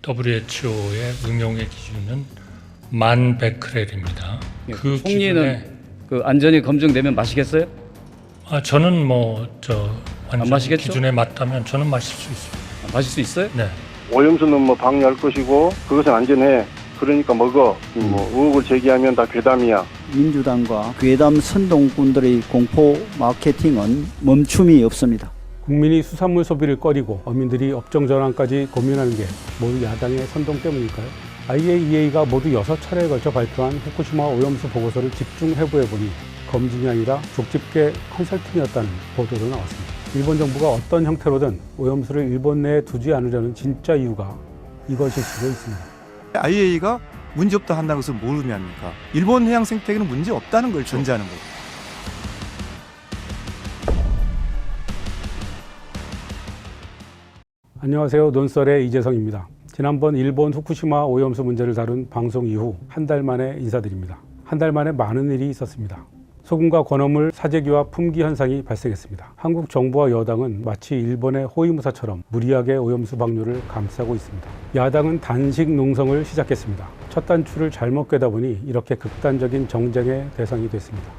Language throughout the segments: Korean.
WHO의 응용의 기준은 1000베크렐입니다. 그 총리는 그 안전이 검증되면 마시겠어요? 저는 완전 마시겠죠? 기준에 맞다면 저는 마실 수 있습니다. 마실 수 있어요? 네. 오염수는 방류할 것이고 그것은 안전해. 그러니까 먹어. 의혹을 제기하면 다 괴담이야. 민주당과 괴담 선동꾼들의 공포 마케팅은 멈춤이 없습니다. 국민이 수산물 소비를 꺼리고 어민들이 업종 전환까지 고민하는 게 모두 야당의 선동 때문일까요? IAEA가 모두 6차례에 걸쳐 발표한 후쿠시마 오염수 보고서를 집중 해부해보니 검증이 아니라 족집게 컨설팅이었다는 보도도 나왔습니다. 일본 정부가 어떤 형태로든 오염수를 일본 내에 두지 않으려는 진짜 이유가 이것일 수도 있습니다. IAEA가 문제없다 한다는 것을 뭘 의미합니까? 일본 해양 생태계는 문제없다는 걸 전제하는 거예요. 안녕하세요. 논설의 이재성입니다. 지난번 일본 후쿠시마 오염수 문제를 다룬 방송 이후 한 달 만에 인사드립니다. 한 달 만에 많은 일이 있었습니다. 소금과 건어물 사재기와 품귀 현상이 발생했습니다. 한국 정부와 여당은 마치 일본의 호위무사처럼 무리하게 오염수 방류를 감싸고 있습니다. 야당은 단식 농성을 시작했습니다. 첫 단추를 잘못 꿰다 보니 이렇게 극단적인 정쟁의 대상이 됐습니다.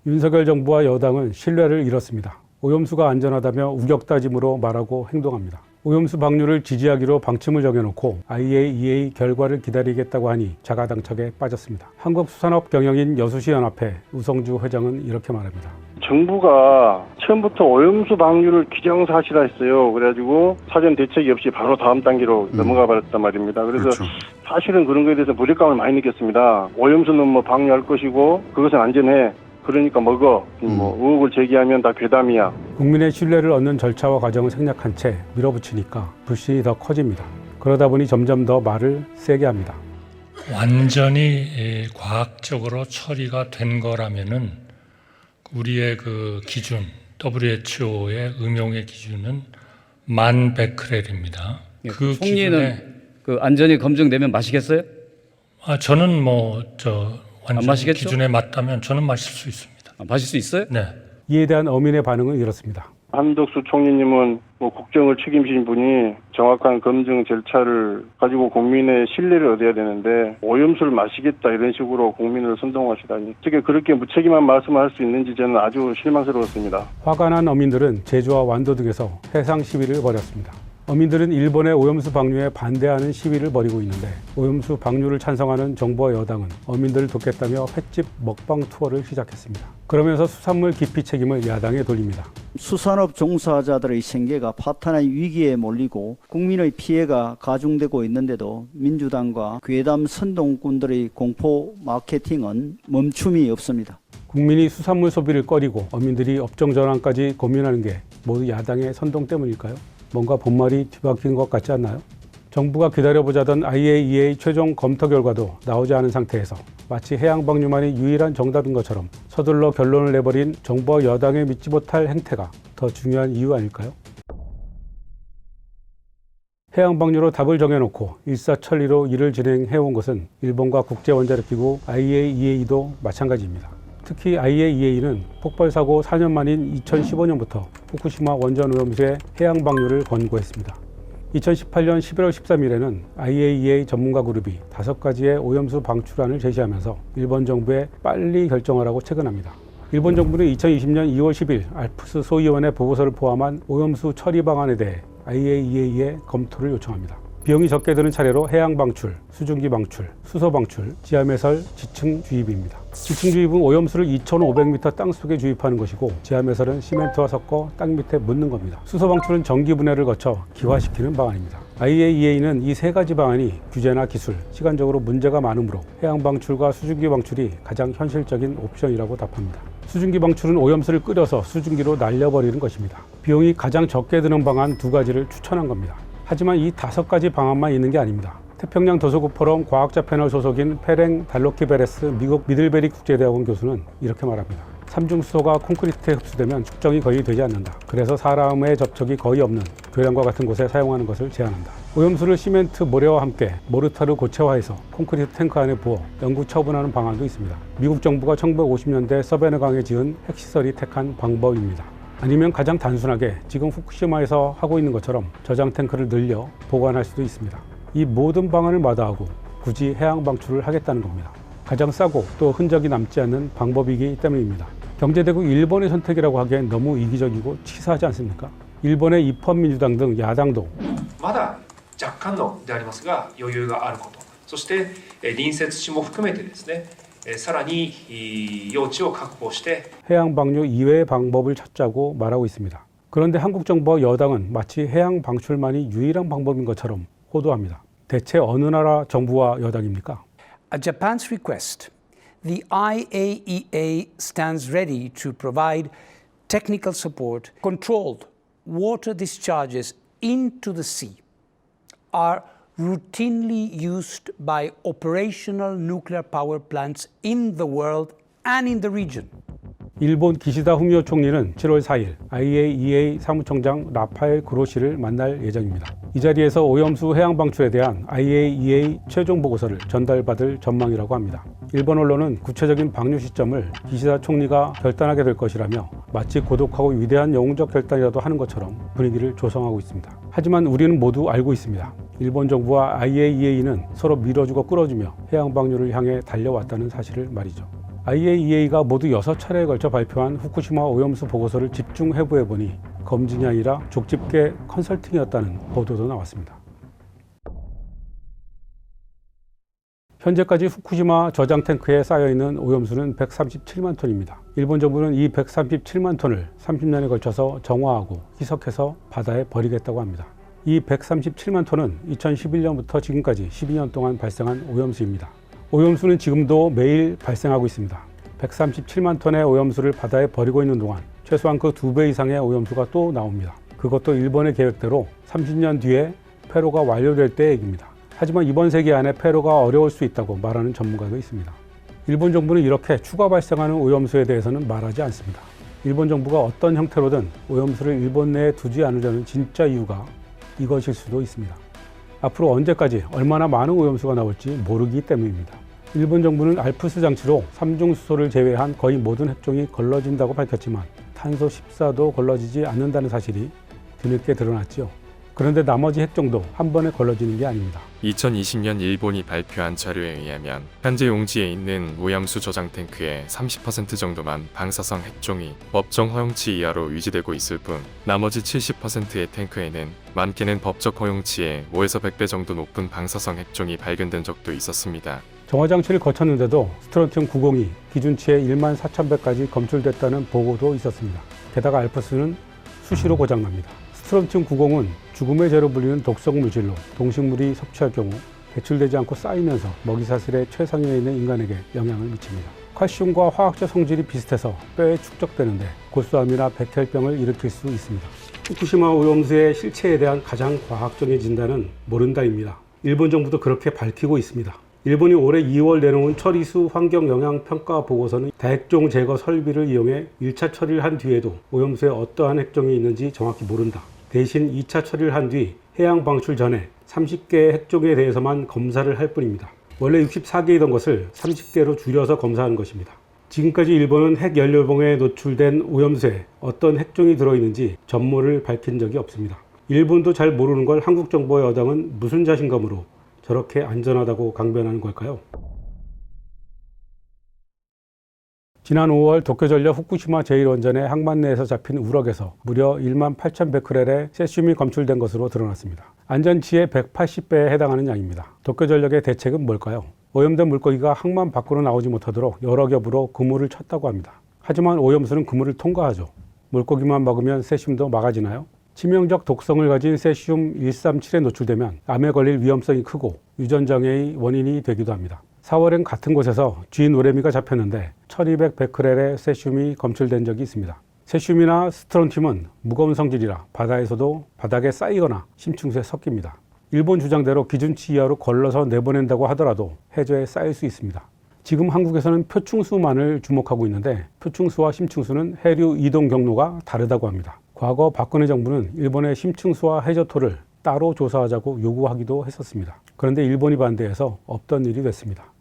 윤석열 정부와 여당은 신뢰를 잃었습니다. 오염수가 안전하다며 우격다짐으로 말하고 행동합니다. 오염수 방류를 지지하기로 방침을 정해놓고 IAEA 결과를 기다리겠다고 하니 자가당착에 빠졌습니다. 한국수산업경영인 여수시연합회 우성주 회장은 이렇게 말합니다. 정부가 처음부터 오염수 방류를 기정사실화 했어요. 그래가지고 사전 대책이 없이 바로 다음 단계로 넘어가 버렸단 말입니다. 그래서 그렇죠. 사실은 그런 거에 대해서 무력감을 많이 느꼈습니다. 오염수는 방류할 것이고 그것은 안전해. 그러니까 먹어. 의혹을 제기하면 다 괴담이야. 국민의 신뢰를 얻는 절차와 과정을 생략한 채 밀어붙이니까 불신이 더 커집니다. 그러다 보니 점점 더 말을 세게 합니다. 완전히 과학적으로 처리가 된 거라면은 우리의 그 기준, WHO의 응용의 기준은 1000베크렐입니다. 그 총리는 그 안전이 검증되면 마시겠어요? 저는 완전 마시겠죠? 기준에 맞다면 저는 마실 수 있습니다. 마실 수 있어요? 네. 이에 대한 어민의 반응은 이렇습니다. 한덕수 총리님은 국정을 책임지신 분이 정확한 검증 절차를 가지고 국민의 신뢰를 얻어야 되는데 오염수를 마시겠다 이런 식으로 국민을 선동하시다니 어떻게 그렇게 무책임한 말씀을 할 수 있는지 저는 아주 실망스러웠습니다. 화가 난 어민들은 제주와 완도 등에서 해상 시위를 벌였습니다. 어민들은 일본의 오염수 방류에 반대하는 시위를 벌이고 있는데 오염수 방류를 찬성하는 정부와 여당은 어민들을 돕겠다며 횟집 먹방 투어를 시작했습니다. 그러면서 수산물 기피 책임을 야당에 돌립니다. 수산업 종사자들의 생계가 파탄의 위기에 몰리고 국민의 피해가 가중되고 있는데도 민주당과 괴담 선동꾼들의 공포 마케팅은 멈춤이 없습니다. 국민이 수산물 소비를 꺼리고 어민들이 업종 전환까지 고민하는 게 모두 야당의 선동 때문일까요? 뭔가 본말이 뒤바뀐 것 같지 않나요? 정부가 기다려보자던 IAEA 최종 검토 결과도 나오지 않은 상태에서 마치 해양 방류만이 유일한 정답인 것처럼 서둘러 결론을 내버린 정부와 여당의 믿지 못할 행태가 더 중요한 이유 아닐까요? 해양 방류로 답을 정해놓고 일사천리로 일을 진행해온 것은 일본과 국제원자력기구 IAEA도 마찬가지입니다. 특히 IAEA는 폭발사고 4년 만인 2015년부터 후쿠시마 원전 오염수의 해양 방류를 권고했습니다. 2018년 11월 13일에는 IAEA 전문가 그룹이 5가지의 오염수 방출안을 제시하면서 일본 정부에 빨리 결정하라고 체근합니다. 일본 정부는 2020년 2월 10일 알프스 소위원회 보고서를 포함한 오염수 처리 방안에 대해 IAEA의 검토를 요청합니다. 비용이 적게 드는 차례로 해양 방출, 수증기 방출, 수소 방출, 지하매설, 지층 주입입니다. 지층 주입은 오염수를 2,500m 땅속에 주입하는 것이고 지하매설은 시멘트와 섞어 땅 밑에 묻는 겁니다. 수소 방출은 전기 분해를 거쳐 기화시키는 방안입니다. IAEA는 이 3가지 방안이 규제나 기술, 시간적으로 문제가 많으므로 해양 방출과 수증기 방출이 가장 현실적인 옵션이라고 답합니다. 수증기 방출은 오염수를 끓여서 수증기로 날려버리는 것입니다. 비용이 가장 적게 드는 방안 2가지를 추천한 겁니다. 하지만 이 5가지 방안만 있는 게 아닙니다. 태평양 도서국 포럼 과학자 패널 소속인 페랭 달로키베레스 미국 미들베리 국제대학원 교수는 이렇게 말합니다. 삼중수소가 콘크리트에 흡수되면 축적이 거의 되지 않는다. 그래서 사람의 접촉이 거의 없는 교량과 같은 곳에 사용하는 것을 제한한다. 오염수를 시멘트 모래와 함께 모르타르 고체화해서 콘크리트 탱크 안에 부어 영구 처분하는 방안도 있습니다. 미국 정부가 1950년대 서베너강에 지은 핵시설이 택한 방법입니다. 아니면 가장 단순하게 지금 후쿠시마에서 하고 있는 것처럼 저장 탱크를 늘려 보관할 수도 있습니다. 이 모든 방안을 마다하고 굳이 해양 방출을 하겠다는 겁니다. 가장 싸고 또 흔적이 남지 않는 방법이기 때문입니다. 경제대국 일본의 선택이라고 하기엔 너무 이기적이고 치사하지 않습니까? 일본의 입헌민주당 등 야당도 まだ若干のでありますが余裕があること、そして隣接地も含めてですね、さらに用地を確保して 해양 방류 이외의 방법을 찾자고 말하고 있습니다. 그런데 한국 정부와 여당은 마치 해양 방출만이 유일한 방법인 것처럼 호도합니다. 대체 어느 나라 정부와 여당입니까? At Japan's request, the IAEA stands ready to provide technical support. Controlled water discharges into the sea are routinely used by operational nuclear power plants in the world and in the region. 일본 기시다 후미오 총리는 7월 4일 IAEA 사무총장 라파엘 그로시를 만날 예정입니다. 이 자리에서 오염수 해양 방출에 대한 IAEA 최종 보고서를 전달받을 전망이라고 합니다. 일본 언론은 구체적인 방류 시점을 기시다 총리가 결단하게 될 것이라며 마치 고독하고 위대한 영웅적 결단이라도 하는 것처럼 분위기를 조성하고 있습니다. 하지만 우리는 모두 알고 있습니다. 일본 정부와 IAEA는 서로 밀어주고 끌어주며 해양 방류를 향해 달려왔다는 사실을 말이죠. IAEA가 모두 6차례에 걸쳐 발표한 후쿠시마 오염수 보고서를 집중 해부해보니 검진이 아니라 족집게 컨설팅이었다는 보도도 나왔습니다. 현재까지 후쿠시마 저장 탱크에 쌓여있는 오염수는 137만 톤입니다. 일본 정부는 이 137만 톤을 30년에 걸쳐서 정화하고 희석해서 바다에 버리겠다고 합니다. 이 137만 톤은 2011년부터 지금까지 12년 동안 발생한 오염수입니다. 오염수는 지금도 매일 발생하고 있습니다. 137만 톤의 오염수를 바다에 버리고 있는 동안 최소한 그 2배 이상의 오염수가 또 나옵니다. 그것도 일본의 계획대로 30년 뒤에 폐로가 완료될 때 얘기입니다. 하지만 이번 세기 안에 폐로가 어려울 수 있다고 말하는 전문가도 있습니다. 일본 정부는 이렇게 추가 발생하는 오염수에 대해서는 말하지 않습니다. 일본 정부가 어떤 형태로든 오염수를 일본 내에 두지 않으려는 진짜 이유가 이것일 수도 있습니다. 앞으로 언제까지 얼마나 많은 오염수가 나올지 모르기 때문입니다. 일본 정부는 알프스 장치로 삼중수소를 제외한 거의 모든 핵종이 걸러진다고 밝혔지만 탄소 14도 걸러지지 않는다는 사실이 뒤늦게 드러났죠. 그런데 나머지 핵종도 한 번에 걸러지는 게 아닙니다. 2020년 일본이 발표한 자료에 의하면 현재 용지에 있는 오염수 저장 탱크의 30% 정도만 방사성 핵종이 법정 허용치 이하로 유지되고 있을 뿐 나머지 70%의 탱크에는 많게는 법적 허용치의 5에서 100배 정도 높은 방사성 핵종이 발견된 적도 있었습니다. 정화장치를 거쳤는데도 스트론튬 902 기준치의 1만 4,000배까지 검출됐다는 보고도 있었습니다. 게다가 알프스는 수시로 고장납니다. 스트론튬 90은 죽음의 죄로 불리는 독성 물질로 동식물이 섭취할 경우 배출되지 않고 쌓이면서 먹이사슬의 최상위에 있는 인간에게 영향을 미칩니다. 칼슘과 화학적 성질이 비슷해서 뼈에 축적되는데 고수암이나 백혈병을 일으킬 수 있습니다. 후쿠시마 오염수의 실체에 대한 가장 과학적인 진단은 모른다입니다. 일본 정부도 그렇게 밝히고 있습니다. 일본이 올해 2월 내놓은 처리수 환경영향평가 보고서는 다핵종 제거 설비를 이용해 1차 처리를 한 뒤에도 오염수에 어떠한 핵종이 있는지 정확히 모른다. 대신 2차 처리를 한 뒤 해양 방출 전에 30개의 핵종에 대해서만 검사를 할 뿐입니다. 원래 64개이던 것을 30개로 줄여서 검사하는 것입니다. 지금까지 일본은 핵연료봉에 노출된 오염수에 어떤 핵종이 들어있는지 전모를 밝힌 적이 없습니다. 일본도 잘 모르는 걸 한국 정부와 여당은 무슨 자신감으로 저렇게 안전하다고 강변하는 걸까요? 지난 5월 도쿄전력 후쿠시마 제1원전의 항만 내에서 잡힌 우럭에서 무려 1만 8,100베렐의 세슘이 검출된 것으로 드러났습니다. 안전치의 180배에 해당하는 양입니다. 도쿄전력의 대책은 뭘까요? 오염된 물고기가 항만 밖으로 나오지 못하도록 여러 겹으로 그물을 쳤다고 합니다. 하지만 오염수는 그물을 통과하죠. 물고기만 먹으면 세슘도 막아지나요? 치명적 독성을 가진 세슘 137에 노출되면 암에 걸릴 위험성이 크고 유전장애의 원인이 되기도 합니다. 4월엔 같은 곳에서 쥐 노래미가 잡혔는데 1200베크렐의 세슘이 검출된 적이 있습니다. 세슘이나 스트론튬은 무거운 성질이라 바다에서도 바닥에 쌓이거나 심층수에 섞입니다. 일본 주장대로 기준치 이하로 걸러서 내보낸다고 하더라도 해저에 쌓일 수 있습니다. 지금 한국에서는 표층수만을 주목하고 있는데 표층수와 심층수는 해류 이동 경로가 다르다고 합니다. 과거 박근혜 정부는 일본의 심층수와 해저토를 따로 조사하자고 요구하기도 했었습니다. 그런데 일본이 반대해서 없던 일이 됐습니다.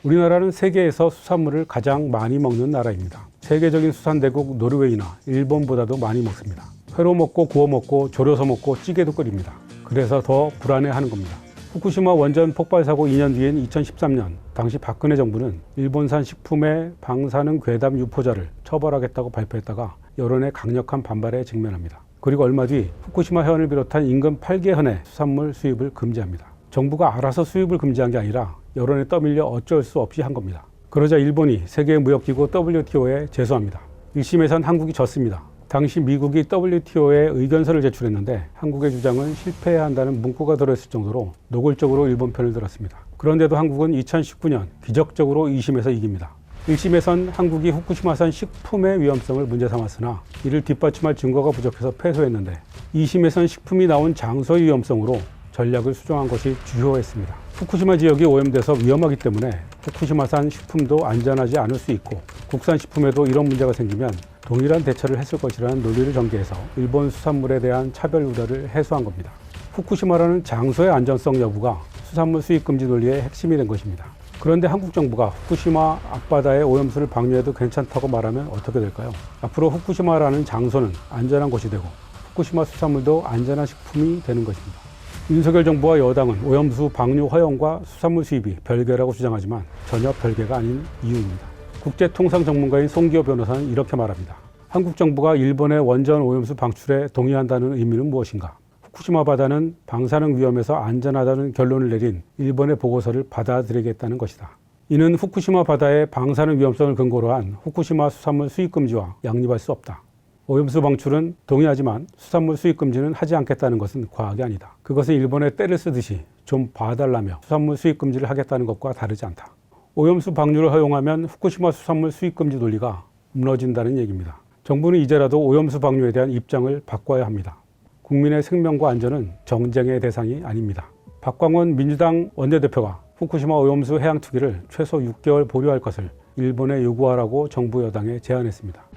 우리나라는 세계에서 수산물을 가장 많이 먹는 나라입니다. 세계적인 수산대국 노르웨이나 일본보다도 많이 먹습니다. 회로 먹고 구워 먹고 졸여서 먹고 찌개도 끓입니다. 그래서 더 불안해하는 겁니다. 후쿠시마 원전 폭발 사고 2년 뒤인 2013년 당시 박근혜 정부는 일본산 식품의 방사능 괴담 유포자를 처벌하겠다고 발표했다가 여론의 강력한 반발에 직면합니다. 그리고 얼마 뒤 후쿠시마 해안을 비롯한 인근 8개 현의 수산물 수입을 금지합니다. 정부가 알아서 수입을 금지한 게 아니라 여론에 떠밀려 어쩔 수 없이 한 겁니다. 그러자 일본이 세계무역기구 WTO에 제소합니다. 1심에선 한국이 졌습니다. 당시 미국이 WTO에 의견서를 제출했는데 한국의 주장은 실패해야 한다는 문구가 들어있을 정도로 노골적으로 일본 편을 들었습니다. 그런데도 한국은 2019년 기적적으로 2심에서 이깁니다. 1심에선 한국이 후쿠시마산 식품의 위험성을 문제 삼았으나 이를 뒷받침할 증거가 부족해서 패소했는데 2심에선 식품이 나온 장소의 위험성으로 전략을 수정한 것이 주요했습니다. 후쿠시마 지역이 오염돼서 위험하기 때문에 후쿠시마산 식품도 안전하지 않을 수 있고 국산 식품에도 이런 문제가 생기면 동일한 대처를 했을 것이라는 논리를 전개해서 일본 수산물에 대한 차별 우려를 해소한 겁니다. 후쿠시마라는 장소의 안전성 여부가 수산물 수입 금지 논리의 핵심이 된 것입니다. 그런데 한국 정부가 후쿠시마 앞바다의 오염수를 방류해도 괜찮다고 말하면 어떻게 될까요? 앞으로 후쿠시마라는 장소는 안전한 곳이 되고 후쿠시마 수산물도 안전한 식품이 되는 것입니다. 윤석열 정부와 여당은 오염수 방류 허용과 수산물 수입이 별개라고 주장하지만 전혀 별개가 아닌 이유입니다. 국제통상 전문가인 송기호 변호사는 이렇게 말합니다. 한국 정부가 일본의 원전 오염수 방출에 동의한다는 의미는 무엇인가? 후쿠시마 바다는 방사능 위험에서 안전하다는 결론을 내린 일본의 보고서를 받아들이겠다는 것이다. 이는 후쿠시마 바다의 방사능 위험성을 근거로 한 후쿠시마 수산물 수입 금지와 양립할 수 없다. 오염수 방출은 동의하지만 수산물 수입 금지는 하지 않겠다는 것은 과학이 아니다. 그것은 일본의 때를 쓰듯이 좀 봐달라며 수산물 수입 금지를 하겠다는 것과 다르지 않다. 오염수 방류를 허용하면 후쿠시마 수산물 수입 금지 논리가 무너진다는 얘기입니다. 정부는 이제라도 오염수 방류에 대한 입장을 바꿔야 합니다. 국민의 생명과 안전은 정쟁의 대상이 아닙니다. 박광원 민주당 원내대표가 후쿠시마 오염수 해양 투기를 최소 6개월 보류할 것을 일본에 요구하라고 정부 여당에 제안했습니다.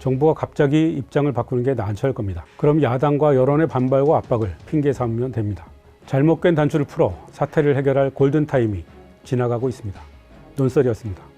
정부가 갑자기 입장을 바꾸는 게 난처할 겁니다. 그럼 야당과 여론의 반발과 압박을 핑계 삼으면 됩니다. 잘못 깬 단추를 풀어 사태를 해결할 골든타임이 지나가고 있습니다. 논설이었습니다.